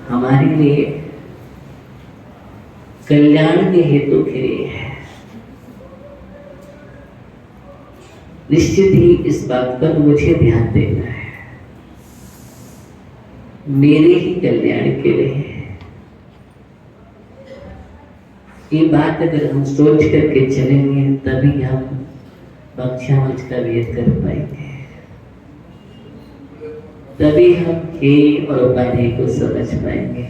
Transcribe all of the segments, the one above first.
हमारे लिए कल्याण के हेतु खिले हैं। निश्चित ही इस बात पर मुझे ध्यान देना है, मेरे ही कल्याण के लिए। ये बात अगर हम सोच करके चलेंगे तभी हम बख्शावच का वेद कर पाएंगे, तभी हम हेय और उपाधि को समझ पाएंगे।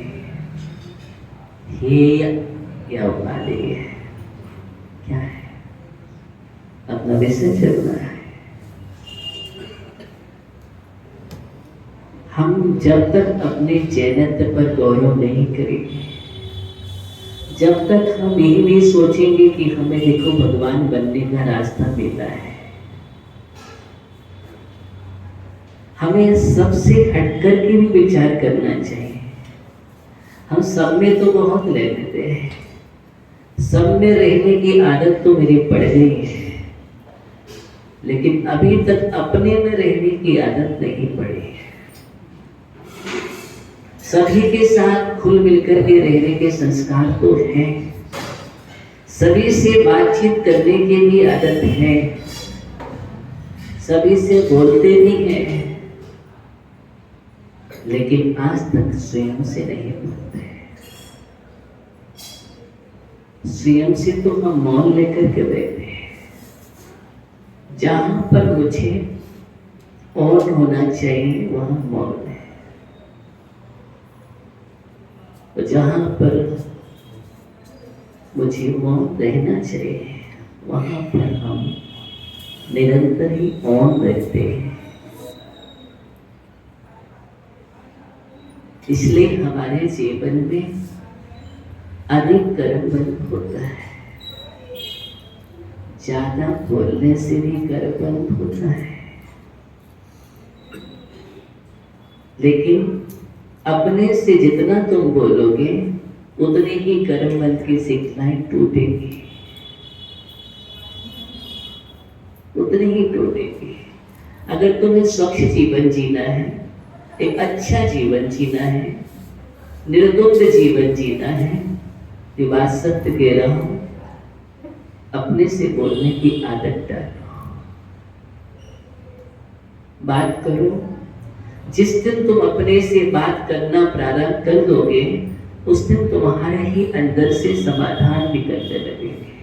हेय या उपाधि क्या है, अपना विषय चलना है। हम जब तक अपने चैनत्य पर गौरव नहीं करेंगे, जब तक हम यही नहीं सोचेंगे कि हमें देखो भगवान बनने का रास्ता मिला है, हमें सबसे हटकर के भी विचार करना चाहिए। हम सब में तो बहुत रह लेते हैं, सब में रहने की आदत तो मेरी पड़ गई है, लेकिन अभी तक अपने में रहने की आदत नहीं पड़ी है। सभी के साथ खुल मिलकर के रहने के संस्कार तो हैं, सभी से बातचीत करने की भी आदत है, सभी से बोलते भी हैं, लेकिन आज तक स्वयं से नहीं बोलते। स्वयं से तो हम मौन लेकर के बैठे हैं। जहां पर मुझे और होना चाहिए वहां मौन है, जहां पर मुझे मौन रहना चाहिए वहां पर हम निरंतर ही मौन रहते हैं। इसलिए हमारे जीवन में अधिक कर्म बंद होता है, ज्यादा बोलने से भी कर्म बंद होता है, लेकिन अपने से जितना तुम बोलोगे उतने ही कर्म बंध की शिखलाएं टूटेगी, उतनी ही टूटेगी। अगर तुम्हें स्वच्छ जीवन जीना है, एक अच्छा जीवन जीना है, निर्द्वंद जीवन जीना है, ये बात सत्य कह रहा हूं, अपने से बोलने की आदत डालो, बात करो। जिस दिन तुम अपने से बात करना प्रारंभ कर दोगे, उस दिन तुम्हारे ही अंदर से समाधान निकलने लगेंगे।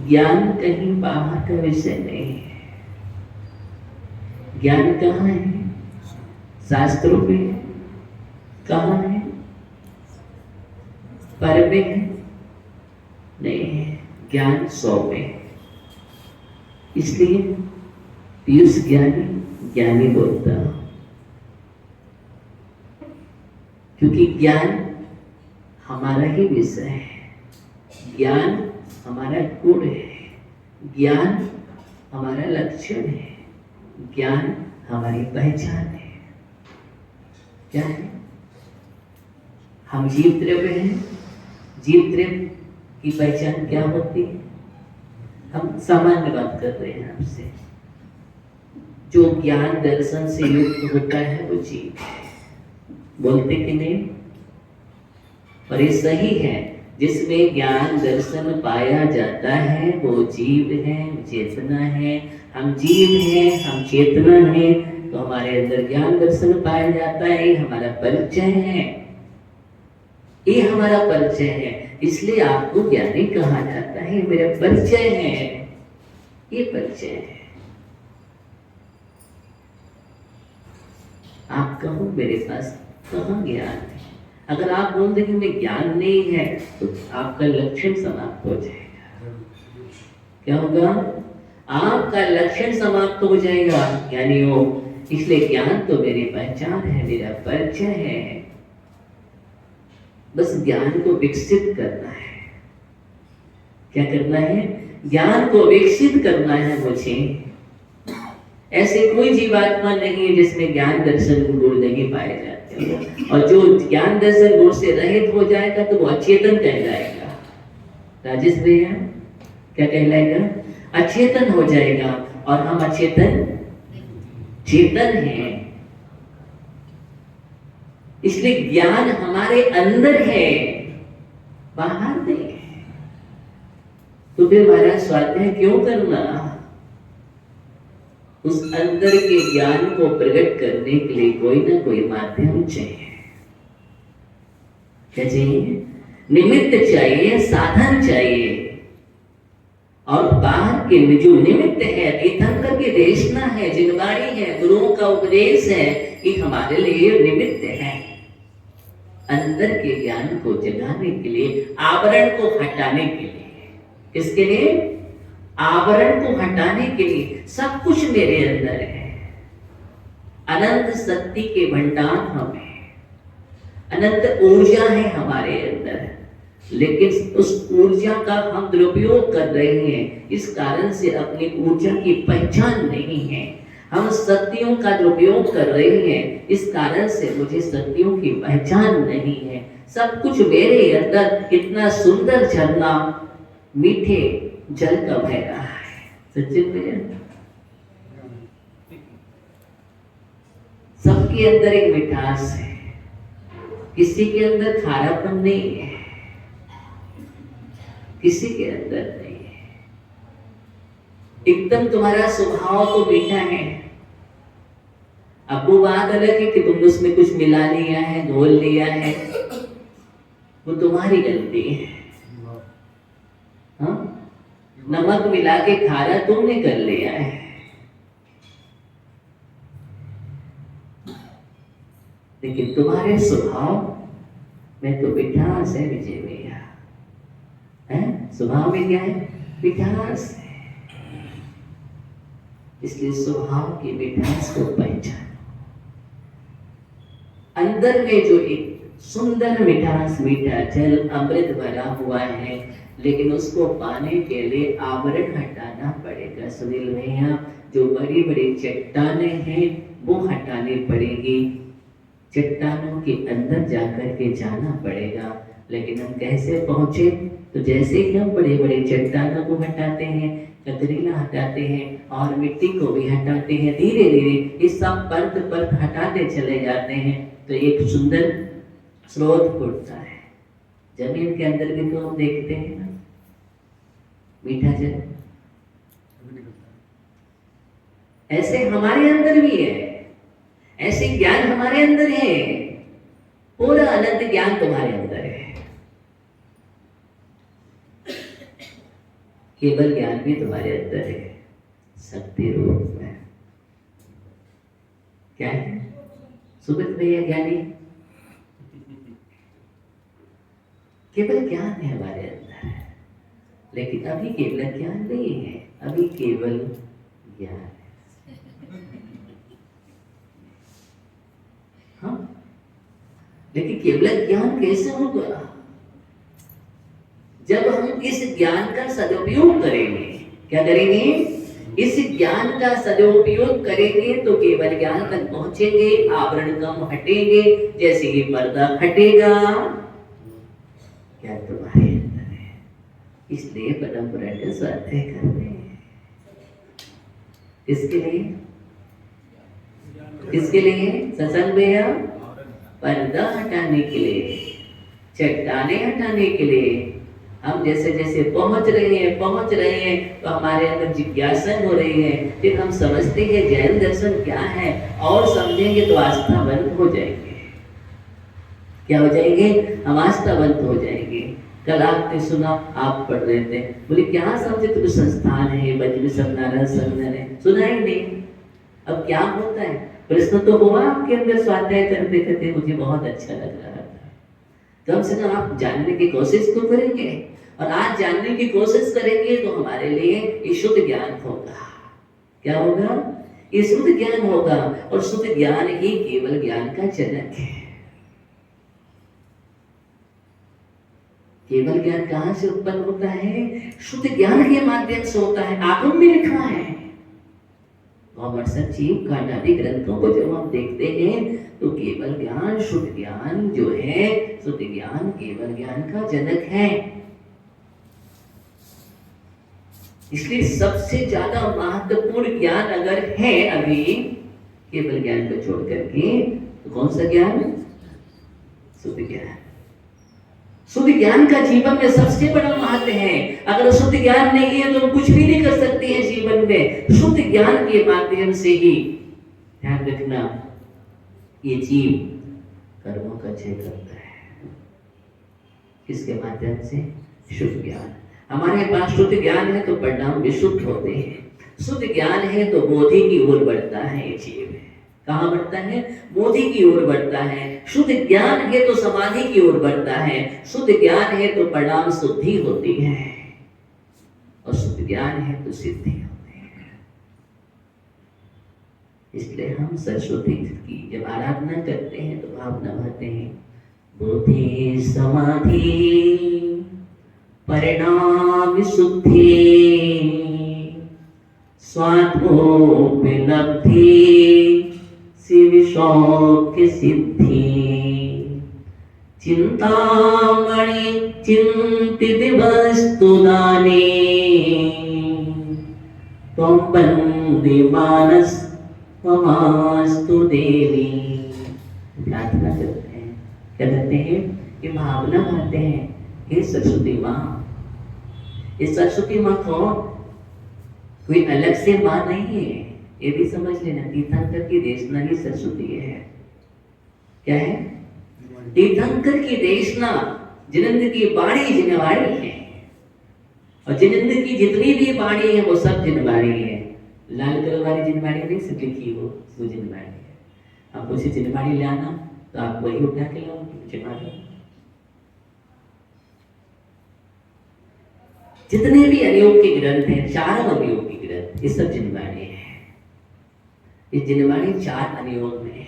ज्ञान कहीं बाहर का विषय नहीं है। ज्ञान कहाँ है? शास्त्रों में। कहाँ है? पर में है? नहीं है। ज्ञान 100 में। इसलिए पीयूष ज्ञानी बोलता, क्योंकि ज्ञान हमारा ही विषय है, ज्ञान हमारा गुण है, ज्ञान हमारा लक्षण है, ज्ञान हमारी पहचान है। क्या है? हम जीव द्रव्य हैं। जीव द्रव्य की पहचान क्या होती है? हम सामान्य बात कर रहे हैं आपसे। जो ज्ञान दर्शन से युक्त होता है वो जीव है। बोलते कि नहीं? और ये सही है, जिसमें ज्ञान दर्शन पाया जाता है वो जीव है, चेतना है। हम जीव हैं, हम चेतना है, तो हमारे अंदर ज्ञान दर्शन पाया जाता है। ये हमारा परिचय है, ये हमारा परिचय है। इसलिए आपको ज्ञानी कहा जाता है। मेरा परिचय है, ये परिचय है। आप कहो मेरे पास कहाँ ज्ञान है? अगर आप बोल देंगे में ज्ञान नहीं है, तो आपका लक्षण समाप्त हो जाएगा। क्या होगा? आपका लक्षण समाप्त हो जाएगा ज्ञानियों। इसलिए ज्ञान तो मेरी पहचान है, मेरा परिचय है। बस ज्ञान को विकसित करना है। क्या करना है? ज्ञान को विकसित करना है मुझे। ऐसे कोई जीवात्मा नहीं है जिसमें ज्ञान दर्शन गुण नहीं पाए जाते हो। और जो ज्ञान दर्शन गुण से रहित हो जाएगा तो वो अचेतन कहलाएगा। राजेश भैया क्या कहलाएगा? अचेतन हो जाएगा। और हम अचेतन चेतन हैं। इसलिए ज्ञान हमारे अंदर है, बाहर नहीं है। तो फिर महाराज स्वाध्याय क्यों करना? उस अंदर के ज्ञान को प्रकट करने के लिए कोई ना कोई माध्यम चाहिए। क्या चाहिए? निमित्त चाहिए, साधन चाहिए। और बाहर के जो निमित्त है, तीर्थंकर की देशना है, जिनवाणी है, गुरुओं का उपदेश है, ये हमारे लिए निमित्त है। अंदर के ज्ञान को जगाने के लिए, आवरण को हटाने के लिए। किसके लिए? आवरण को हटाने के लिए। सब कुछ मेरे अंदर है, अनंत शक्ति के भंडार हम हैं, अनंत ऊर्जा है हमारे अंदर, लेकिन उस ऊर्जा का हम दुरुपयोग कर रहे हैं। इस कारण से अपनी ऊर्जा की पहचान नहीं है। हम शक्तियों का दुरुपयोग कर रहे हैं, इस कारण से मुझे शक्तियों की पहचान नहीं है। सब कुछ मेरे अंदर, इतना सुंदर झरना मीठे जल का बह रहा है। सचिन भैया, सबके अंदर एक मिठास है, किसी के अंदर खारापन नहीं है, किसी के अंदर नहीं है। एकदम तुम्हारा स्वभाव तो मीठा है। अब वो बात अलग है कि तुम उसमें कुछ मिला लिया है, घोल लिया है, वो तुम्हारी गलती है। हाँ? नमक मिला के खारा तुमने कर लिया है। लेकिन तुम्हारे स्वभाव में तो मिठास है विजय भैया, है? स्वभाव में क्या है? मिठास है। इसलिए स्वभाव की मिठास को पहचानो। अंदर में जो एक सुंदर मिठास, मीठा जल अमृत भरा हुआ है, लेकिन उसको पाने के लिए आवरण हटाना पड़ेगा। सुनील भैया, जो बड़ी बड़ी चट्टानें हैं वो हटानी पड़ेगी, चट्टानों के अंदर जाकर के जाना पड़ेगा। लेकिन हम कैसे पहुंचे? तो जैसे ही हम बड़े बड़े चट्टानों को हटाते हैं, कतरीला हटाते हैं और मिट्टी को भी हटाते हैं, धीरे धीरे इस सब परत परत हटाते चले जाते हैं, तो एक सुंदर स्रोत फूटता है। जमीन के अंदर भी तो हम देखते हैं ना, मीठा जल। ऐसे हमारे अंदर भी है, ऐसे ज्ञान हमारे अंदर है, पूरा अनंत ज्ञान तुम्हारे अंदर है। केवल ज्ञान भी तुम्हारे अंदर है, शक्ति रूप में। क्या है? सुमित भैया ज्ञानी, केवल ज्ञान है हमारे अंदर, लेकिन अभी केवल ज्ञान नहीं है, अभी केवल ज्ञान है। हाँ? लेकिन केवल ज्ञान कैसे होगा? जब हम इस ज्ञान का सदुपयोग करेंगे। क्या करेंगे? इस ज्ञान का सदुपयोग करेंगे तो केवल ज्ञान तक पहुंचेंगे, आवरण कम हटेंगे, जैसे ही पर्दा हटेगा क्या तुम्हारे अंदर है। इसलिए परंपरा का स्वाध्याय कर रहे हैं। इसके लिए, किसके लिए? सत्संग भैया, पर्दा हटाने के लिए, चट्टाने हटाने के लिए। हम जैसे जैसे पहुंच रहे हैं तो हमारे अंदर जिज्ञासा हो रही है, फिर हम समझते हैं जैन दर्शन क्या है, और समझेंगे तो आस्थावंत हो जाएंगे। क्या हो जाएंगे? हम आस्थावंत हो जाएंगे। कल आपने सुना, आप पढ़ रहे थे, बोले क्या समझे तो संस्थान है, बजरी सत्नारायण संघ है, सुना ही नहीं। अब क्या होता है? प्रश्न तो हुआ आपके अंदर स्वाध्याय करते करते, मुझे बहुत अच्छा लग रहा था। कम से कम आप जानने की कोशिश तो करेंगे, और आज जानने की कोशिश करेंगे तो हमारे लिए ये शुद्ध ज्ञान होगा। क्या होगा? ये शुद्ध ज्ञान होगा, और शुद्ध ज्ञान ही केवल ज्ञान का जनक है। केवल ज्ञान कहाँ से उत्पन्न होता है? शुद्ध ज्ञान के माध्यम से होता है। आगम में लिखा है, जीव कांडादि ग्रंथों को जब हम देखते हैं तो केवल ज्ञान, शुद्ध ज्ञान जो है, शुद्ध ज्ञान केवल ज्ञान का जनक है। इसलिए सबसे ज्यादा महत्वपूर्ण ज्ञान अगर है अभी केवल ज्ञान को छोड़ करके, तो कौन सा ज्ञान? शुद्ध ज्ञान। शुद्ध ज्ञान का जीवन में सबसे बड़ा महत्व है। अगर शुद्ध ज्ञान नहीं है तो हम कुछ भी नहीं कर सकते हैं जीवन में। शुद्ध ज्ञान के माध्यम से ही, ध्यान रखना, ये जीव कर्मों का क्षय करता है। किसके माध्यम से? शुद्ध ज्ञान। हमारे पास शुद्ध ज्ञान है तो परिणाम विशुद्ध होते हैं। शुद्ध ज्ञान है तो बोधि की ओर बढ़ता है ये जीव। कहाँ बढ़ता है? बोधि की ओर बढ़ता है। शुद्ध ज्ञान है तो समाधि की ओर बढ़ता है। शुद्ध ज्ञान है तो परिणाम शुद्धि होती है, और शुद्ध ज्ञान है तो सिद्धि होती है। इसलिए हम सरस्वती की जब आराधना करते हैं तो भावना भरते हैं, बुद्धि समाधि परिणाम शुद्धि स्वात्मोपलब्धि शिव सौख्य सिद्धि चिंतामणि चिंतित वस्तु दाने त्वं वन्दे मानस ममास्तु देवी। प्रार्थना करते हैं, क्या करते हैं? ये भावना भरते हैं, हे सरस्वती माँ। ये सरस्वती माँ कौन? कोई अलग से माँ नहीं है, ये भी समझ लेना। तीर्थंकर की देशना ही सरस्वती है। क्या है? तीर्थंकर की देशना जिनेंद्र की बाणी जिनवाणी है, और जिनेंद्र की जितनी भी बाणी है वो सब जिनवाणी है। लाल कलर वाली जिनवाणी नहीं सिर्फ लिखी वो जिनवाणी है। आप उसे जिनवाणी ले आना तो आप वही उठा के लाओगे जिनवाणी। जितने भी अनियोग के ग्रंथ हैं, चारों अनियोग के ग्रंथ, ये सब जिनवाणी है। ये जिनवाणी चार अनियोग में है,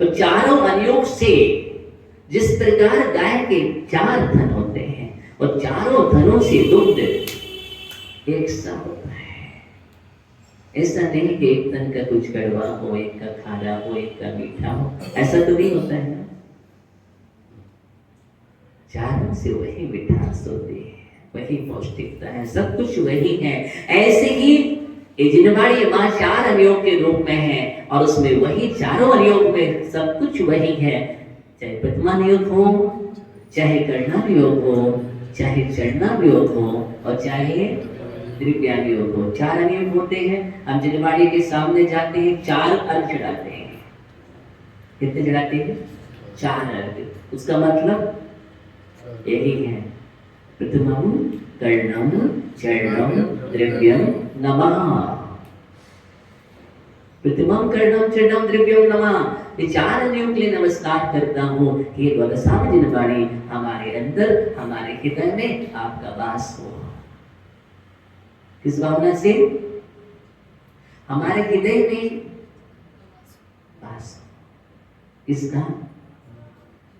और चारों अनियोग से जिस प्रकार गाय के चार धन होते हैं और चारों धनों से दुग्ध एक सा होता है। ऐसा नहीं कि एक धन का कुछ कड़वा हो, एक का खारा हो, एक का मीठा हो, ऐसा तो नहीं होता है ना। चारों से वही मिठास होती है, वही पौष्टिकता है, सब कुछ वही है। ऐसे ही ये जिनवाणी माँ चार अनियोग के रूप में है, और उसमें वही चारों अनियोग में सब कुछ वही है। चाहे प्रथमान योग हो, चाहे कर्णन योग हो, चाहे चरणन योग हो, और चाहे द्विव्यान योग हो। चार अनियोग होते हैं। हम जिनवाणी के सामने जाते हैं, चार अर्घ चढ़ाते हैं। कितने चढ़ाते हैं? चार अर्घ। उसका मतलब यही है, प्रथमम कर्णम चरणम द्रव्यम नमः। प्रथमम कर्णम चरणम द्रव्यम नमः। ये चार अनियोग के लिए नमस्कार करता हूँ कि ये द्वादशाम जिनवाणी हमारे अंदर, हमारे हृदय में आपका वास हो। किस भावना से? हमारे हृदय में वास। किसका?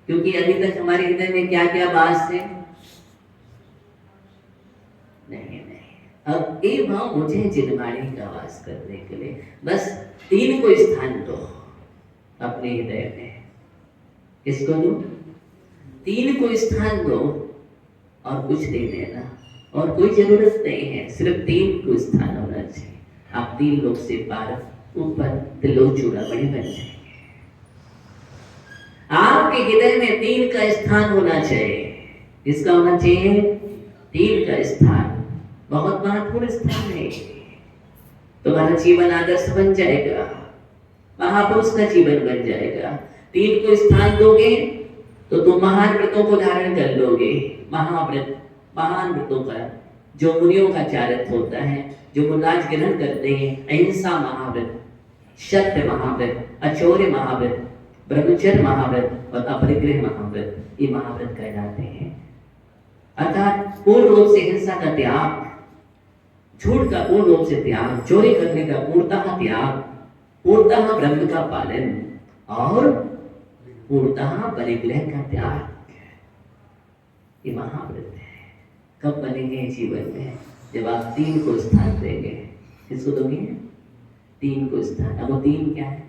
क्योंकि अभी तक हमारे हृदय में क्या क्या वास है? नहीं। अब ये भाव मुझे जिनवाणी का वास करने के लिए बस तीन को स्थान दो अपने हृदय में। किसको दो? तीन को स्थान दो, और कुछ नहीं देना, और कोई जरूरत नहीं है। सिर्फ तीन को स्थान होना चाहिए। आप तीन लोग से पार ऊपर त्रिलोचूड़ा बड़े बन जाएंगे। आपके हृदय में तीन का स्थान होना चाहिए। किसका होना चाहिए? तीन का स्थान। बहुत महत्वपूर्ण स्थान है। तुम्हारा जीवन आदर्श बन जाएगा, महापुरुष का जीवन बन जाएगा। तीन को स्थान दोगे तो तुम महान व्रतों को धारण कर लोगे। महाव्रत, महान व्रतों का जो मुनियों का चारित्र होता है, जो मुनिराज ग्रहण करते हैं, अहिंसा महाव्रत, सत्य महाव्रत, अचौर्य महाव्रत, ब्रह्मचर्य महाव्रत और अपरिग्रह महाव्रत, ये महाव्रत कहलाते हैं। अर्थात पूर्ण रूप से हिंसा का त्याग, झूठ का पूर्ण रूप से त्याग, चोरी करने का पूर्णतः त्याग, पूर्णतः ब्रह्म का पालन और पूर्णतः परिग्रह का त्याग, ये महाव्रत है। कब बनेंगे जीवन में? जब आप तीन को स्थान देंगे। किसको दोगे? तीन को स्थान। अब वो तीन क्या है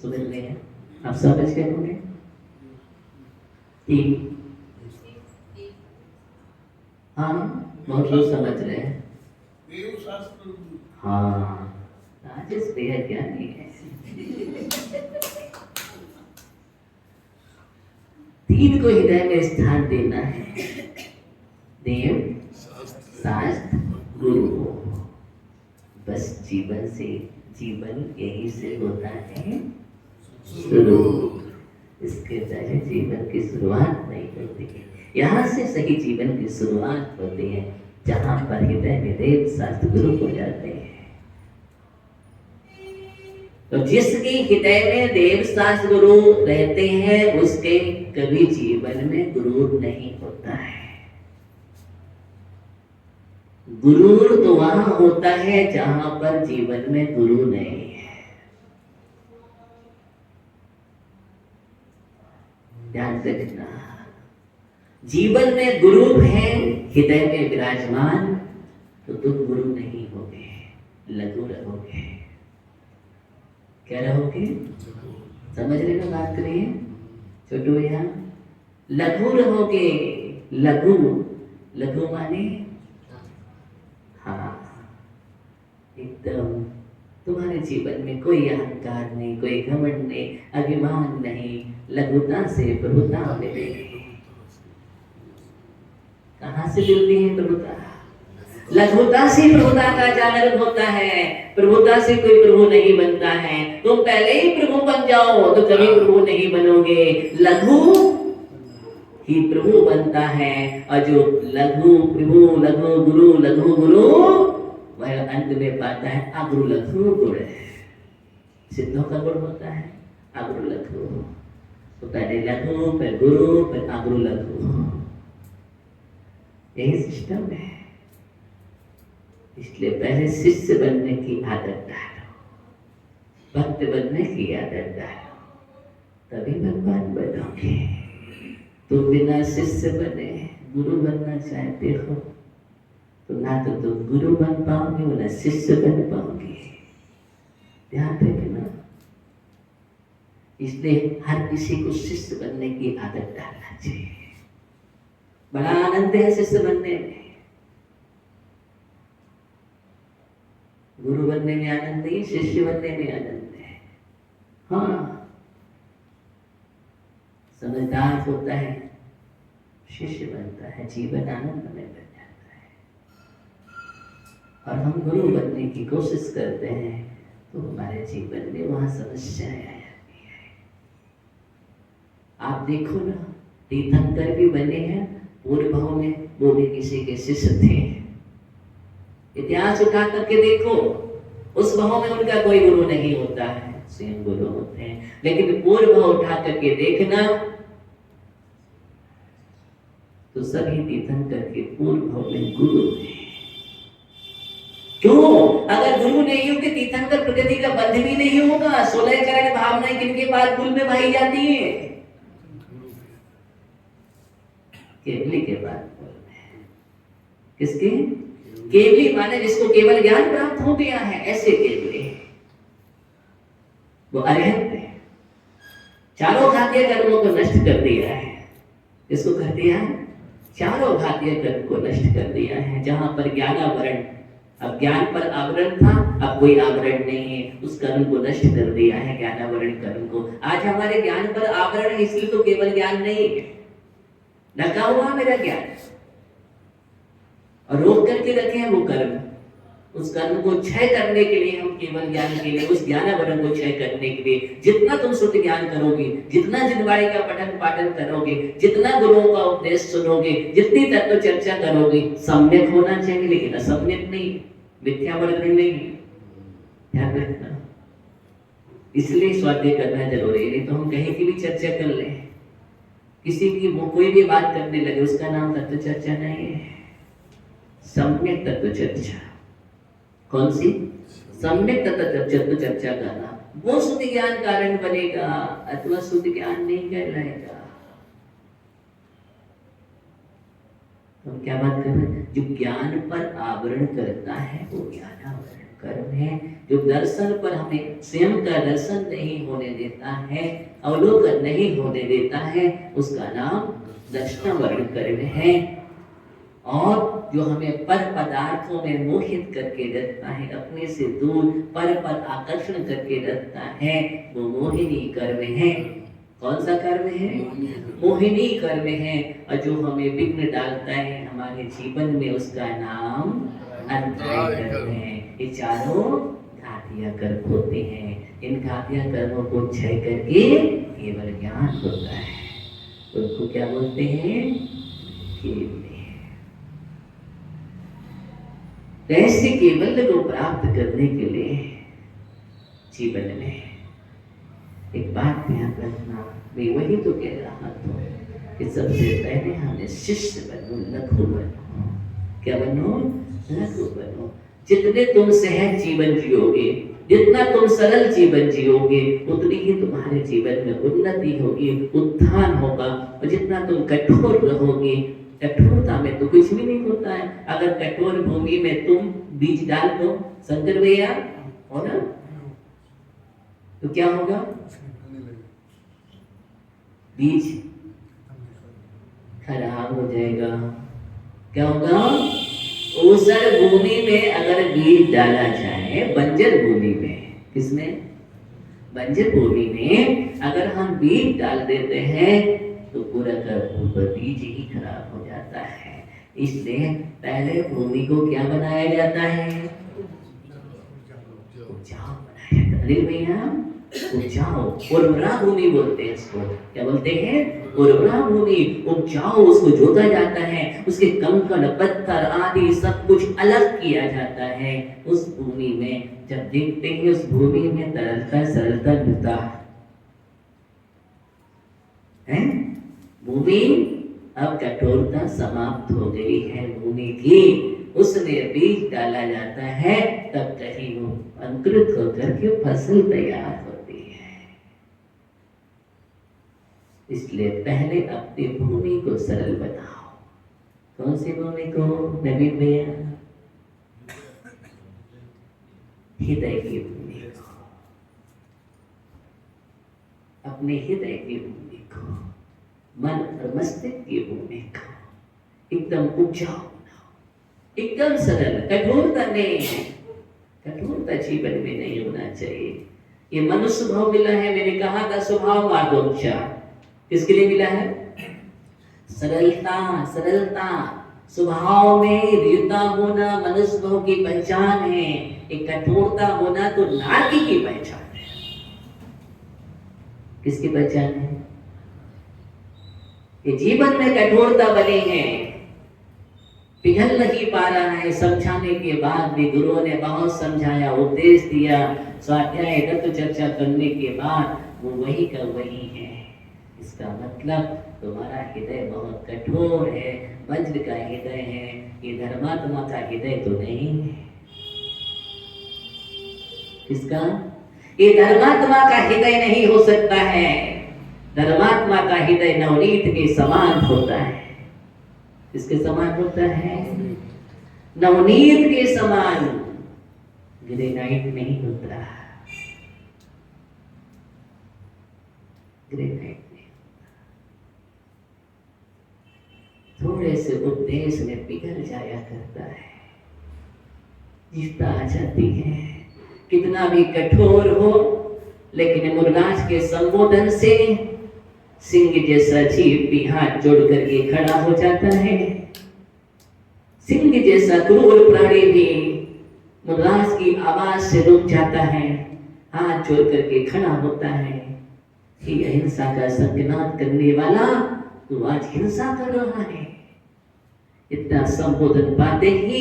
समझ में? आप समझ गए होंगे। तीन, हाँ बहुत लोग समझ रहे हैं। हाँ, आज इस बेहद ज्ञानी है। तीन को हृदय में स्थान देना है, देव, शास्त्र, गुरु। बस जीवन यही से होता है शुरू। इसके पहले जीवन की शुरुआत नहीं होती है। यहाँ से सही जीवन की शुरुआत होती है, जहाँ पर हृदय में देव, शास्त्र, गुरु हो जाते हैं। तो जिसके हृदय में देव, शास्त्र, गुरु रहते हैं, उसके कभी जीवन में गुरूर नहीं होता है। गुरूर तो वहां होता है जहां पर जीवन में गुरु नहीं है। ध्यान रखना, जीवन में गुरु है, हृदय में विराजमान, तो तुम गुरु नहीं होगे, लघु रहोगे। क्या रहोगे? समझ रहे ना बात करिए छोटू भैया? लघु रहोगे। लघु माने हाँ, एकदम तुम्हारे जीवन में कोई अहंकार नहीं, कोई घमंड नहीं, अभिमान नहीं, लघुता से प्रभुता मिलेगी। कहाँ से मिलती है प्रभुता? लघुता से प्रभुता का जागरण होता है। प्रभुता से कोई प्रभु नहीं बनता है। तुम पहले ही प्रभु बन जाओ तो कभी प्रभु नहीं बनोगे। लघु ही प्रभु बनता है, और जो लघु प्रभु, लघु गुरु वह अंत में पाता है अग्रु लघु गुण। सिद्धों का गुण होता है अग्रु लघु। तो पहले लघु, फिर गुरु, फिर अग्रु लघु। यही सिस्टम है। इसलिए पहले शिष्य बनने की आदत डालो, भक्त बनने की आदत डालो, तभी भगवान बनोगे। तुम बिना शिष्य बने गुरु बनना चाहते हो तो ना तो तुम गुरु बन पाओगे, ना शिष्य बन पाओगे। ध्यान रखना। इसलिए हर किसी को शिष्य बनने की आदत डालना चाहिए। बड़ा आनंद है शिष्य बनने में। गुरु बनने में आनंद नहीं, शिष्य बनने में आनंद है। हाँ, समझदार होता है, शिष्य बनता है, जीवन आनंद में बन जाता है। और हम गुरु बनने की कोशिश करते हैं तो हमारे जीवन में वहां समस्याएं आ जाती है। आप देखो ना, तीर्थंकर भी बने हैं पूर्व भाव में, वो भी किसी के शिष्य थे। इतिहास उठा करके देखो, उस भाव में उनका कोई गुरु नहीं होता है, स्वयं गुरु होते हैं। लेकिन पूर्व भाव उठा करके देखना तो सभी तीर्थंकर के पूर्व भाव में गुरु है। क्यों? अगर गुरु नहीं होगे तीर्थंकर प्रकृति का बंध भी नहीं होगा। 16 चरण भावनाएं किनके बाद कुल में भाई जाती है? केवली के बाद। किसके? केवली माने जिसको केवल ज्ञान प्राप्त हो गया है, ऐसे केवली वो अरहंत है। चारों घातीय कर्मों को नष्ट कर दिया है। इसको कर दिया है, चारों घातीय कर्म को नष्ट कर दिया है। जहां पर ज्ञानावरण, अब ज्ञान पर आवरण था, अब कोई आवरण नहीं है, उस कर्म को नष्ट कर दिया है, ज्ञानावरण कर्म को। आज हमारे ज्ञान पर आवरण है, इसलिए तो केवल ज्ञान नहीं है, ढका हुआ मेरा ज्ञान, और रोक करके रखे हैं वो कर्म। उस कर्म को क्षय करने के लिए हम केवल ज्ञान के लिए, उस ज्ञानावरण को क्षय करने के लिए जितना तुम शुद्ध ज्ञान करोगे, जितना जिनवाणी का पठन पाठन करोगे, जितना गुरुओं का उपदेश सुनोगे, जितनी तत्व चर्चा करोगे, सम्यक होना चाहिए, लेकिन असम्यक नहीं, मिथ्या वर्णन नहीं। ध्यान रखना। इसलिए स्वाध्याय करना जरूरी है। नहीं तो हम कहीं की भी चर्चा कर ले, किसी की वो कोई भी बात करने लगे, उसका नाम तत्व चर्चा नहीं है, सम्यक तत्व चर्चा। कौन सी? सम्यक तत्व चर्चा करना, वो शुद्ध ज्ञान कारण बनेगा, अथवा शुद्ध ज्ञान नहीं कहलाएगा। हम क्या बात कर रहे हैं? जो ज्ञान पर आवरण करता है वो ज्ञानावरण कर्म है। जो दर्शन पर हमें स्वयं का दर्शन नहीं होने देता है, अवलोकन नहीं होने देता है, उसका नाम दर्शनावरण कर्म है। और जो हमें पर पदार्थों में मोहित करके रखता है, अपने से दूर पर आकर्षण करके रखता है, वो मोहिनी कर्म है। कौन सा कर्म है? मोहिनी कर्म है। और जो हमें विघ्न डालता है हमारे जीवन में, उसका नाम अंतराय कर्म है। ये चारों घातिया कर्म होते हैं। इन घातिया कर्मों को क्षय करके केवल ज्ञान होता है। उनको क्या बोलते हैं? केवल। ऐसे केवल को प्राप्त करने के लिए जीवन में एक बात ध्यान रखना, मैं वही तो कह रहा था कि सबसे पहले हमें शिष्य बनो, लघु बनो। क्या बनो? लघु बनो। जितने तुम सहज जीवन जियोगे, जितना तुम सरल जीवन जियोगे, उतनी ही तुम्हारे जीवन में उन्नति होगी, उत्थान होगा। और जितना तुम कठोर रहोगे, कठोरता में तो कुछ भी नहीं होता है। अगर कठोर भूमि में तुम बीज डाल दो, शंकर भैया, हो ना, तो क्या होगा? बीज खराब हो जाएगा। क्या होगा? ऊसर भूमि में अगर बीज डाला जाए, बंजर भूमि में, किसमें? बंजर भूमि में अगर हम बीज डाल देते हैं तो पूरा का पूरा बीज ही खराब हो जाता है। इसलिए पहले भूमि को क्या बनाया जाता है? उपजाऊ बनाया जाता है। अनिल भैया, उपजाऊ, उर्वरा भूमि बोलते हैं इसको। क्या बोलते हैं? उर्वरा भूमि, उपजाऊ। उसको जोता जाता है, उसके कंकड़ पत्थर आदि सब कुछ अलग किया जाता है। उस भूमि में जब देखते हैं उस भूमि में तरलता सरलता मिलता है। भूमि अब कठोरता समाप्त हो गई है भूमि की, उसमें बीज डाला जाता है, तब कहीं वो अंकुरित होकर के फसल तैयार होती है। इसलिए पहले अपनी भूमि को सरल बनाओ। कौन सी भूमि को? नवीन भैया, हृदय की भूमि को, अपने हृदय की भूमि को, मन और मस्तिष्क की भूमि को एकदम उपजाऊ बनाओ, एकदम सरल। कठोरता नहीं है, कठोरता जीवन में नहीं होना चाहिए। ये मनुष्य स्वभाव मिला है, मैंने कहा था स्वभाव मार्गोपचार किसके लिए मिला है? सरलता, सरलता स्वभाव में दृढ़ता होना मनुष्य स्वभाव की पहचान है। एक कठोरता होना तो नारी की पहचान है। किसकी पहचान है? ये जीवन में कठोरता बनी है, पिघल नहीं पा रहा है। समझाने के बाद भी गुरुओं ने बहुत समझाया, उपदेश दिया, स्वाध्याय तत्व चर्चा करने के बाद वो वही का वही है। इसका मतलब तुम्हारा हृदय बहुत कठोर है, वज्र का हृदय है, ये धर्मात्मा का हृदय तो नहीं है। किसका? ये धर्मात्मा का हृदय नहीं हो सकता है। धर्मात्मा का हृदय नवनीत के समान होता है। किसके समान होता है? नवनीत के समान, ग्रेनाइट नहीं होता। ग्रेनाइट थोड़े से उपदेश में पिघल जाया करता है, जीता आ जाती है। कितना भी कठोर हो, लेकिन मुरलाज के संबोधन से सिंह जैसा जीव भी हाथ जोड़ करके खड़ा हो जाता है। सिंह जैसा क्रूर प्राणी भी मुरलाज की आवाज से रुक जाता है, हाथ जोड़ करके खड़ा होता है कि अहिंसा का संज्ञान करने वाला तो आज हिंसा कर रहा है। इतना संबोधन पाते ही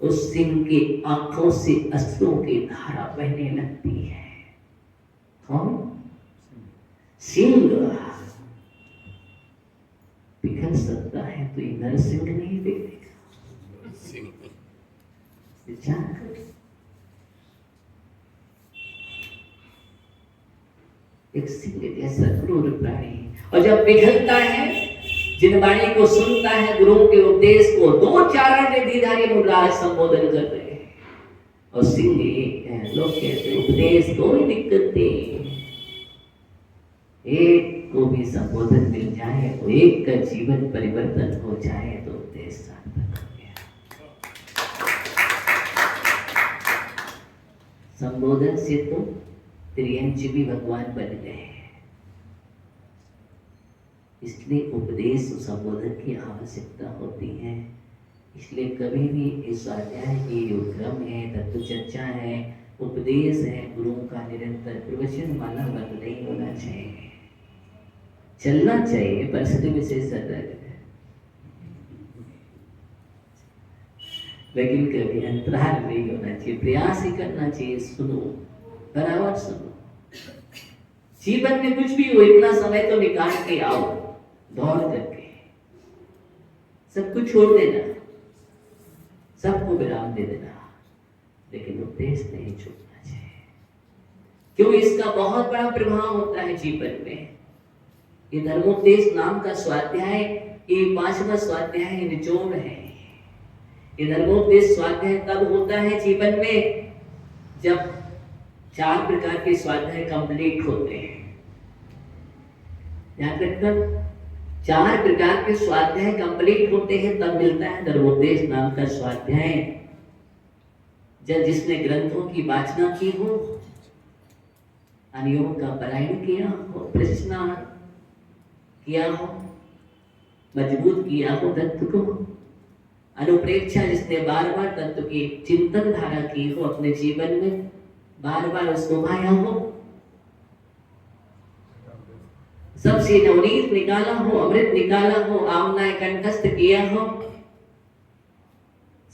उस सिंह की आंखों से अश्रुओं की धारा बहने लगती है। कौन? सिंह। पिघल सकता है तो ये नरसिंह नहीं पिघलेगा। विचार करो। एक सिंह जैसा क्रूर प्राणी, और जब पिघलता है, जिन वाणी को सुनता है, गुरु के उपदेश को, दो चारण ने दीधारी मुरलाज संबोधन कर रहे हैं, और सिंह एक लोग कहते उपदेश कोई दिक्कत नहीं, एक को भी संबोधन मिल जाए, तो एक का जीवन परिवर्तन हो जाए तो उपदेश सार्थक हो गया। संबोधन से तो त्रियंची भी भगवान बन गए। इसलिए उपदेश संबोधन की आवश्यकता होती है। इसलिए कभी भी इस स्वाध्याय की जो क्रम है, तत्व चर्चा है, उपदेश है, गुरुओं का निरंतर प्रवचन माला बंद नहीं होना चाहिए। चलना चाहिए, परिस्थिति विशेष सतर्क है, लेकिन कभी अंतराल नहीं होना चाहिए। प्रयास ही करना चाहिए, सुनो, बराबर सुनो। जीवन में कुछ भी हो, इतना समय तो निकाल के आओ, दौड़ करके सब कुछ छोड़ देना, सबको विराम दे देना, लेकिन उपदेश नहीं छोड़ना चाहिए। क्यों? इसका बहुत बड़ा प्रभाव होता है जीवन में। ये धर्मोपदेश नाम का स्वाध्याय, ये 5वां स्वाध्याय निचोड़ है। ये धर्मोपदेश स्वाध्याय तब होता है जीवन में जब 4 प्रकार के स्वाध्याय कंप्लीट होते हैं। याद रखना, 4 प्रकार के स्वाध्याय कंप्लीट होते हैं तब मिलता है धर्मोपदेश नाम का स्वाध्याय। जब जिसने ग्रंथों की वाचना की हो, अनुयोग का पारायण किया हो, प्रश्न किया हो, मजबूत किया हो तत्व को, अनुप्रेक्षा जिसने बार बार तत्व की चिंतन धारा की हो, अपने जीवन में बार बार उसको भाया हो, सबसे नवनीत निकाला हो, अमृत निकाला हो, आमनाएं कंठस्थ किया हो,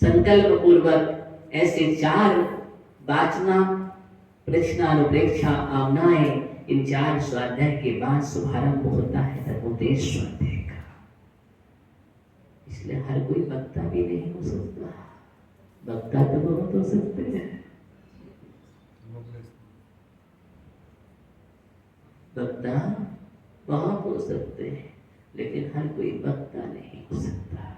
संकल्प पूर्वक ऐसे 4 वाचना, प्रश्न, अनुप्रेक्षा, आमनाएं, इन 4 स्वाध्याय के बाद शुभारंभ होता है धर्मोपदेश स्वाध्याय का। इसलिए हर कोई वक्ता भी नहीं हो सकता, वक्ता तो बहुत हो सकते हैं, वक्ता बहुत हो सकते हैं, लेकिन हर कोई वक्ता नहीं हो सकता।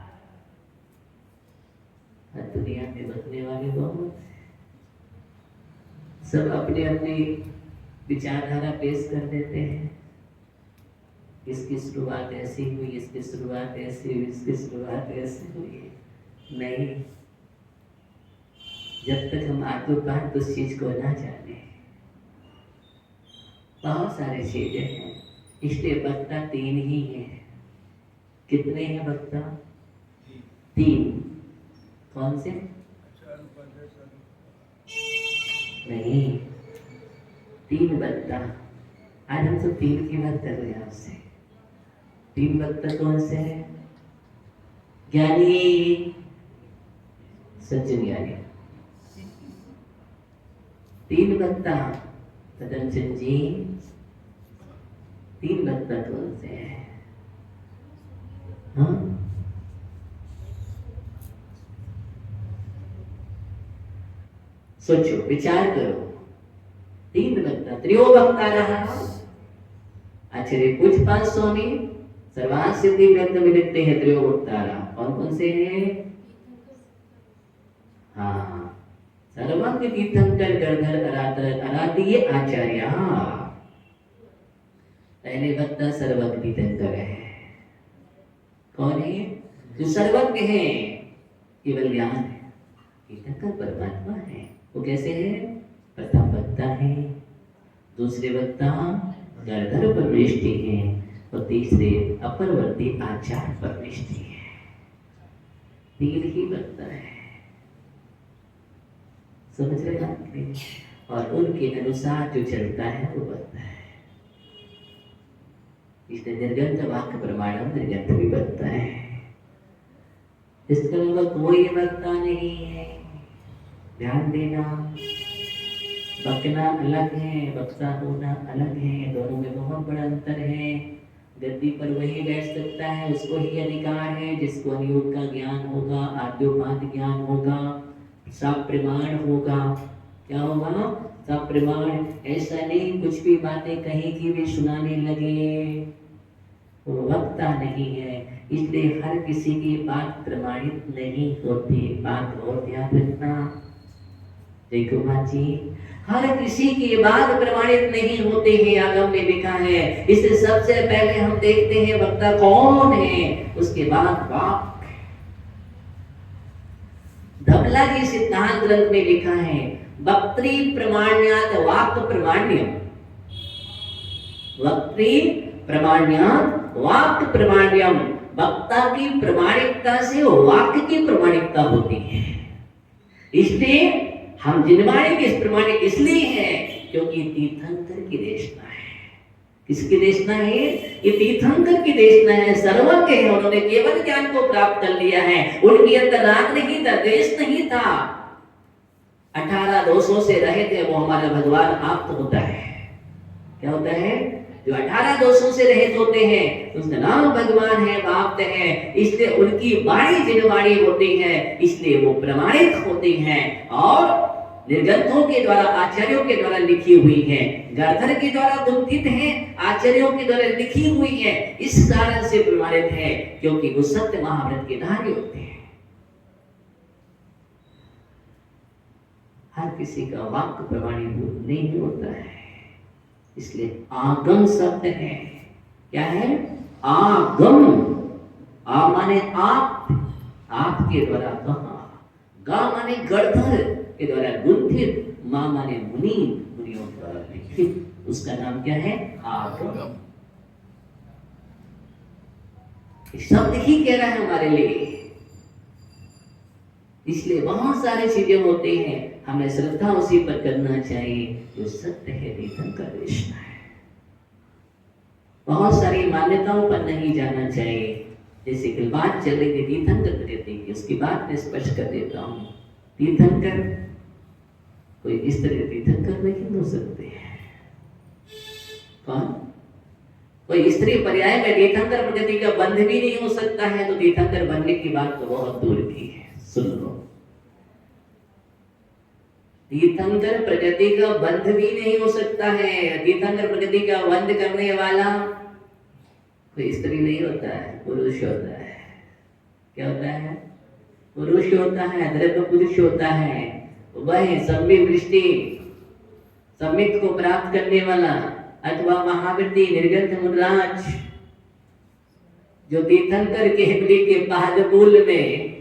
हर दुनिया में बकने वाले बहुत हैं, सब अपने अपने विचारधारा पेश कर देते हैं। इसकी शुरुआत ऐसी हुई, इसकी शुरुआत ऐसी हुई, इसकी शुरुआत ऐसी हुई। नहीं, जब तक हम आत्मपात उस चीज को ना जाने, बहुत सारी चीजें हैं। इसलिए वक्ता 3 ही है। कितने हैं वक्ता? 3। कौन से? नहीं, 3 वक्ता। आज हम सब 3 की बात कर रहे हैं आपसे। 3 वक्ता कौन से हैं? ज्ञानी, सच्चे ज्ञानी। 3 वक्ता पतंजलि जी। 3 वक्ता कौन से हैं? हाँ, सोचो, विचार करो। 3 वक्ता, त्रियो वक्ता रहा आचार्य पूज्यपाद स्वामी सर्वार्थ सिद्धि ग्रंथ में लिखते हैं त्रियो वक्ता रहा। कौन से हैं? हाँ, सर्वज्ञ तीर्थंकर गणधर आराध्य आचार्य। पहले वक्ता सर्वज्ञ तीर्थंकर है। कौन है? जो सर्वज्ञ है, केवल ज्ञान है। तीर्थंकर परमात्मा है। वो कैसे है? प्रथम वक्ता है, दूसरे वक्ता गणधर परमेष्टि है, और तीसरे अपरवर्ती आचार्य परमेष्टि है। 3 ही वक्ता है, समझ रहे हैं? और उनके अनुसार जो चलता है वो बनता है। इसलिए निर्गंत वाक्य प्रमाणम निर्गंत भी बनता है। इसके अलावा कोई वक्ता नहीं है। ध्यान देना, बकना अलग है, वक्ता होना अलग है, दोनों में बहुत बड़ा अंतर है। गद्दी पर वही बैठ सकता है, उसको ही अधिकार है जिसको अनुयोग का ज्ञान होगा, आद्योपांत ज्ञान होगा, सब प्रमाण होगा। क्या होगा? सब प्रमाण। ऐसा नहीं कुछ भी बातें कहीं की भी सुनाने लगे, वो वक्ता नहीं है। इसलिए हर किसी की बात प्रमाणित नहीं होती। बात और ध्यान रखना। देखो बाजी, हर किसी की बात प्रमाणित नहीं होते हैं, आगम में लिखा है। इससे सबसे पहले हम देखते हैं वक्ता कौन है, उसके बाद वाक्य। धवला जी सिद्धांत ग्रंथ में लिखा है, वक्त्री प्रमाण्यात वाक्य प्रमाण्यम। वक्त्री प्रमाण्यात वाक् प्रमाण्यम, वक्ता की प्रमाणिकता से वाक्य की प्रमाणिकता होती है। इसलिए हम जिनवाणी के प्रमाणिक इसलिए है क्योंकि तीर्थंकर की देशना है। किसकी देशना है? ये तीर्थंकर की देशना है, सर्वज्ञ है, उन्होंने केवल ज्ञान को प्राप्त कर लिया है, उनके अंदर राग नहीं था, द्वेष नहीं था। 18 दोषों से रहित है वो हमारा भगवान आप्त होता है। क्या होता है? जो 18 दोषों से रहित होते हैं उसका नाम भगवान है, आप्त है। इसलिए उनकी वाणी जिनवाणी होती है, इसलिए वो प्रमाणित होती हैं और निर्ग्रंथों के द्वारा, आचार्यों के द्वारा लिखी हुई है, गार्धर के द्वारा गुंथित है, आचार्यों के द्वारा लिखी हुई है। इस कारण से प्रमाणित है क्योंकि वो सत्य महाव्रत के धारी होते हैं। हर किसी का वाक्य प्रमाणीभूत नहीं होता है, इसलिए आगम शब्द है। क्या है? आगम। आ माने आप, आपके द्वारा कहा, गा माने गढ़धर के द्वारा गुंथित, मां माने मुनि, मुनियों द्वारा लिखित, उसका नाम क्या है? आगम। शब्द ही कह रहा है हमारे लिए। इसलिए बहुत सारी चीजें होती हैं, हमें श्रद्धा उसी पर करना चाहिए जो सत्य है, तीर्थंकर देशना है। बहुत सारी मान्यताओं पर नहीं जाना चाहिए। जैसे कि बात चल रही थी तीर्थंकर प्रकृति की, उसकी बात मैं स्पष्ट कर देता हूँ। तीर्थंकर कोई इस तरह तीर्थंकर नहीं हो सकते। कौन? कोई स्त्री पर्याय में तीर्थंकर प्रकृति का बंध भी नहीं हो सकता है, तो तीर्थंकर बनने की बात तो बहुत दूर की है। सुन लो, तीर्थंकर प्रकृति का बंध भी नहीं हो सकता है। तीर्थंकर प्रकृति का बंध करने वाला कोई स्त्री नहीं होता है, पुरुष होता है। क्या होता है? पुरुष होता है, द्रव्य पुरुष होता है। वह सम्यक दृष्टि, सम्यक को प्राप्त करने वाला अथवा महावृत्ति निर्ग्रंथ मुद्राज, जो तीर्थंकर के हिमली के पादमूल में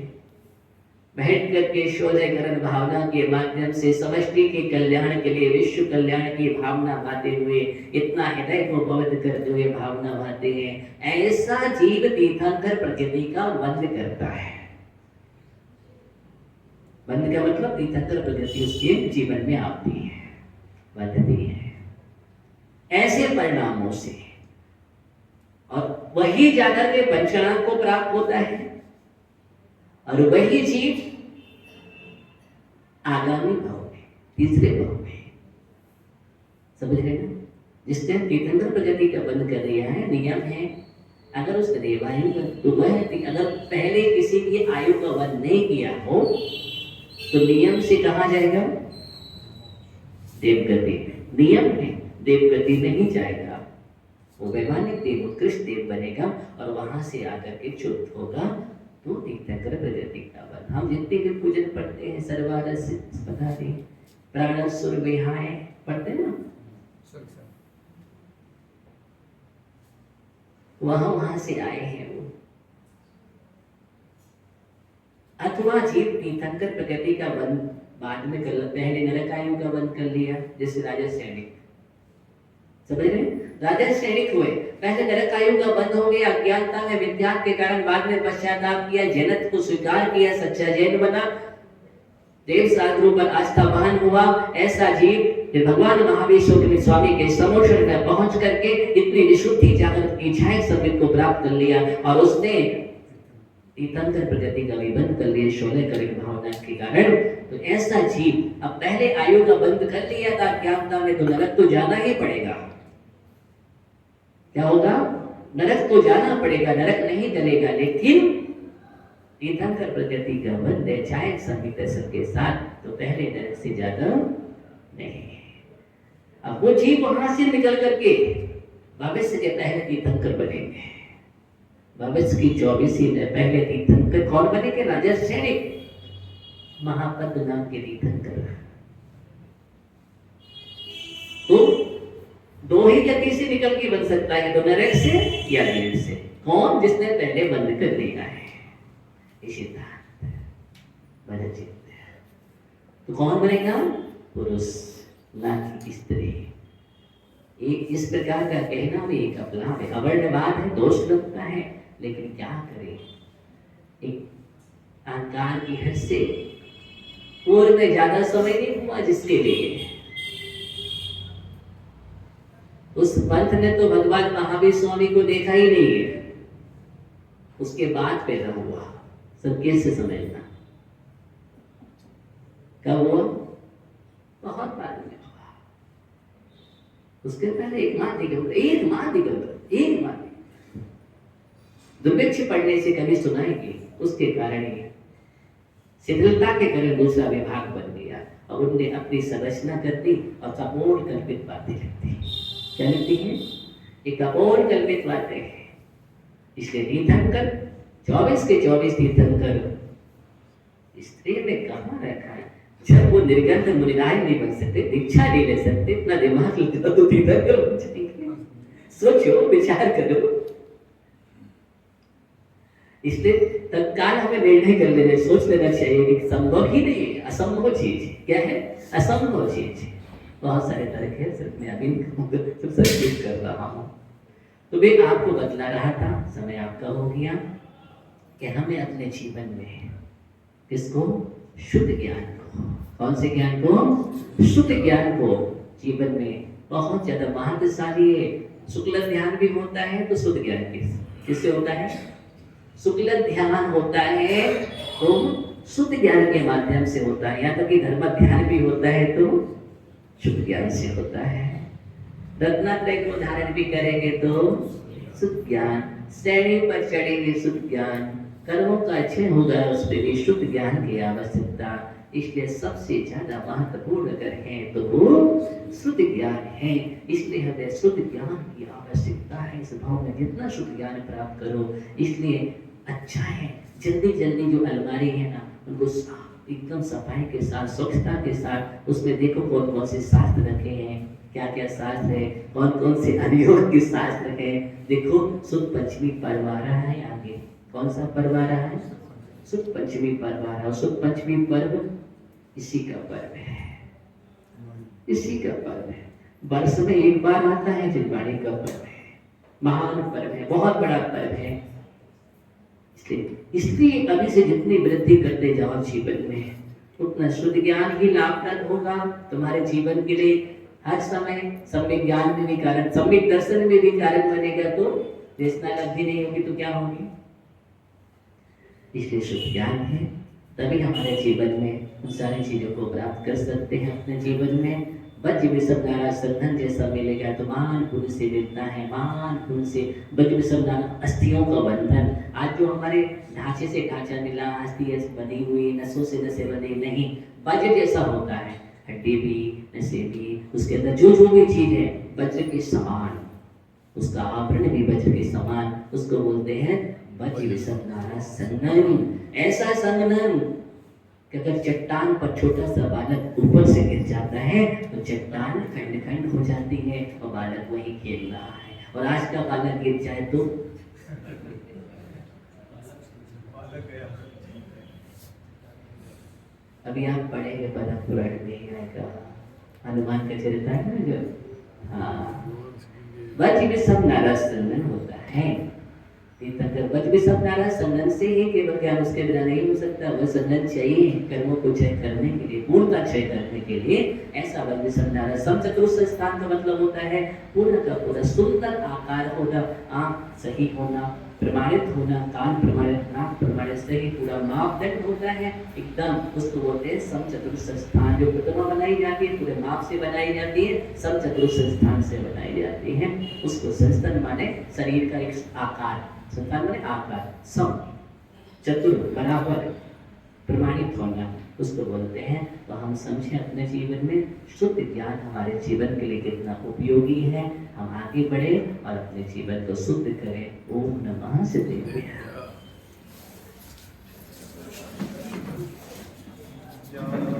बैठ करके शोधकरण भावना के माध्यम से समष्टि के कल्याण के लिए, विश्व कल्याण की भावना भाते हुए, इतना हृदय को पवित्र करते हुए भावना भाते हैं, ऐसा जीव तीर्थंकर प्रकृति का बंध करता है। बंध का मतलब तीर्थंकर प्रकृति उसके जीवन में आती है, बंधती है ऐसे परिणामों से, और वही जाकर के पंचनाम को प्राप्त होता है, और वही जीव आगामी भाव में, तीसरे भाव में, समझ रहे ना? जिसने तीर्थंकर प्रकृति का बंध कर दिया है, नियम है, अगर उसने देवायु तो वह अगर पहले किसी की आयु का वध नहीं किया हो तो नियम से कहा जाएगा देवगति। नियम है, देवगति नहीं जाएगा, वो वैमानिक देव, उत्कृष्ट देव बनेगा और वहां से आकर के चुप होगा। तो तीर्थंकर प्रकृति का बल। हम जितने भी पूजन पढ़ते हैं, सर्वादस्य बता दें, प्राण सुर विहाय पढ़ते ना, वहां से आए हैं वो। अथवा जीव तीर्थंकर प्रकृति का बंध बाद में कर, पहले नरकायु का बंध कर लिया, जैसे राजा सैनिक, समझ रहे? राजा सैनिक हुए, पहले नरकायु का बंध हो गया, अज्ञानता में विद्या के कारण, बाद में पश्चाताप किया, जैनत को स्वीकार किया, सच्चा जैन बना, देव शास्त्रों पर आस्थावान हुआ। ऐसा जीव भगवान महाविष्णु के स्वामी के समोषण में पहुंच करके इतनी विशुद्धि जागृत की इच्छाएं समित को प्राप्त कर लिया, और उसने तीर्थंकर प्रकृति का विबंध कर लिया शोधकरण भावना के कारण। तो ऐसा जीव अब पहले आयु का बंध कर लिया था अज्ञानता में, तो नरक तो जाना ही पड़ेगा। क्या होगा? नरक तो जाना पड़ेगा, नरक नहीं डलेगा, लेकिन तीर्थंकर प्रकृति का बंध है, चाहे संहित सबके साथ, तो पहले नरक से ज्यादा नहीं। अब वो जीव वहां से निकल करके भविष्य के पहले तीर्थंकर बनेंगे। भविष्य की 24वीं में पहले तीर्थंकर कौन बनेंगे? राजा सैनिक, महापद नाम के तीर्थंकर। तो दो ही गति से निकल के बन सकता है, तो नरक से या देव से। कौन? जिसने पहले बंद कर लिया है। तो कौन बनेगा? पुरुष, ना कि स्त्री। एक इस प्रकार का कहना भी एक अपलाप है, अवर्णवाद है, दोष लगता है, लेकिन क्या करें, एक अहंकार की हद से पूर्व में ज्यादा समय नहीं हुआ जिसके लिए उस पंथ ने तो भगवान महावीर स्वामी को देखा ही नहीं है, उसके बाद पैदा हुआ। सब कैसे समझना, कब हुआ? बहुत बाद में हुआ। उसके पहले एक माह दिगंबर दुर्भिक्ष पढ़ने से कभी सुनाएगी, उसके कारण ही शिथिलता के कारण दूसरा विभाग बन गया और उनने अपनी संरचना कर दी और कपोल कल्पित बातें लिखती। क्या लिखती है? एक कपोल कल्पित बातें है। इसलिए तीर्थंकर 24 के 24 तीर्थंकर स्त्री में कहाँ रखा है? जब वो निर्गंध मुनिराय नहीं बन सकते, दीक्षा नहीं ले सकते, इतना दिमाग लगता तो तीर्थंकर बन जाएंगे। सोचो, विचार करो। इसलिए तत्काल हमें निर्णय कर लेना, सोच लेना चाहिए कि संभव ही नहीं है, असंभव चीज। क्या है? असंभव चीज। बहुत सारे तर्क है, सिर्फ मैं अभी सब सर्किट कर रहा हूँ। तो मैं आपको बतला रहा था, समय आपका हो गया कि हमें अपने जीवन में किसको? शुद्ध ज्ञान को। कौन से ज्ञान को? शुद्ध ज्ञान को जीवन में बहुत ज्यादा महत्वशाली है। शुक्ल ध्यान भी होता है तो शुद्ध ज्ञान किससे होता है? शुक्ल ध्यान होता है तो शुद्ध ज्ञान के माध्यम से होता है। यहाँ तक कि धर्म ध्यान भी होता है तो शुद्ध ज्ञान से होता है। रत्नात्रय को धारण भी करेंगे तो शुद्ध ज्ञान, श्रेणी पर चढ़ेंगे शुद्ध ज्ञान, कर्मों का अच्छे होगा उस पर भी शुद्ध ज्ञान की आवश्यकता। इसलिए सबसे ज्यादा महत्वपूर्ण अगर है तो वो शुद्ध ज्ञान है। इसलिए हमें शुद्ध ज्ञान की आवश्यकता है। इस भाव में जितना शुद्ध ज्ञान प्राप्त करो, इसलिए अच्छा है। जल्दी जल्दी जो अलमारी है ना, उनको एकदम सफाई के साथ, स्वच्छता के साथ, उसमें देखो कौन कौन से शास्त्र रखे हैं, क्या क्या शास्त्र है, कौन कौन से अनियोग के शास्त्र है। देखो शुद्ध पंचमी पर्व आ रहा है आगे। कौन सा पर्व आ रहा है? शुद्ध पंचमी पर्व आ रहा है। शुद्ध पंचमी पर्व इसी का पर्व है, इसी का पर्व है। वर्ष में एक बार आता है, जिलवाड़ी का पर्व है, महान पर्व है, बहुत बड़ा पर्व है। इसलिए अभी से जितनी वृद्धि करते जाओ जीवन में, उतना शुद्ध ज्ञान ही लाभप्रद होगा तुम्हारे जीवन के लिए। हर समय सम्यक ज्ञान में भी कारण, सम्यक दर्शन में भी कारण बनेगा तो देशना लब्धि नहीं होगी तो क्या होगी? इसलिए शुद्ध ज्ञान है, तभी हमारे जीवन में उन सारी चीजों को प्राप्त कर सकते हैं। अपने जीवन में वज्र विषम नारा संधन जैसा मिलेगा तो महान पुण्य से मिलता है, महान पुण्य से। वज्र विषम नारा अस्थियों का बंधन, आज जो हमारे ढांचे से ढांचा मिला, अस्थि बनी हुई, नसों से नसें बनी नहीं, वज्र जैसा होता है। हड्डी भी, नसें भी, उसके अंदर जो जो भी चीज है वज्र के समान, उसका आवरण भी वज्र के समान, उसको बोलते हैं वज्र विषम नारा संगम। ऐसा संगम कि अगर चट्टान पर छोटा सा बालक ऊपर से गिर जाता है तो चट्टान खंड खंड हो जाती है और बालक वही खेल रहा है। और आज का बालक गिर जाए तो अभी आप पढ़ेंगे पद्म पुराण में आएगा, हनुमान का चरित्र है ना जो, हाँ, वज्र विषम नारा संगम होता है। वज्र विषम नारा संगम से ही केवल ज्ञान, उसके बिना नहीं हो सकता। वह संगम चाहिए कर्मों को क्षय करने के लिए, पूर्णता क्षय करने के लिए। ऐसा वज्र विषम नारा समचतुर्थ स्थान का मतलब होता है पूर्ण का पूरा सुंदर आकार होना, आंख सही होना, प्रमाणित होना, कान प्रमाणित, नाक प्रमाणित, सही पूरा मापदंड होता है एकदम। उसको बोलते हैं समचतुर्थ स्थान। जो प्रतिमा बनाई जाती है पूरे माप से बनाई जाती है, समचतुर्थ स्थान से बनाई जाती है। उसको संस्थान माने शरीर का एक आकार, संस्थान माने आकार, सम चतुर बराबर प्रमाणित होना, उसको बोलते हैं। तो हम समझें अपने जीवन में शुद्ध ज्ञान हमारे जीवन के लिए कितना उपयोगी है। हम आगे बढ़े और अपने जीवन को शुद्ध करें। ओम नमः शिवाय।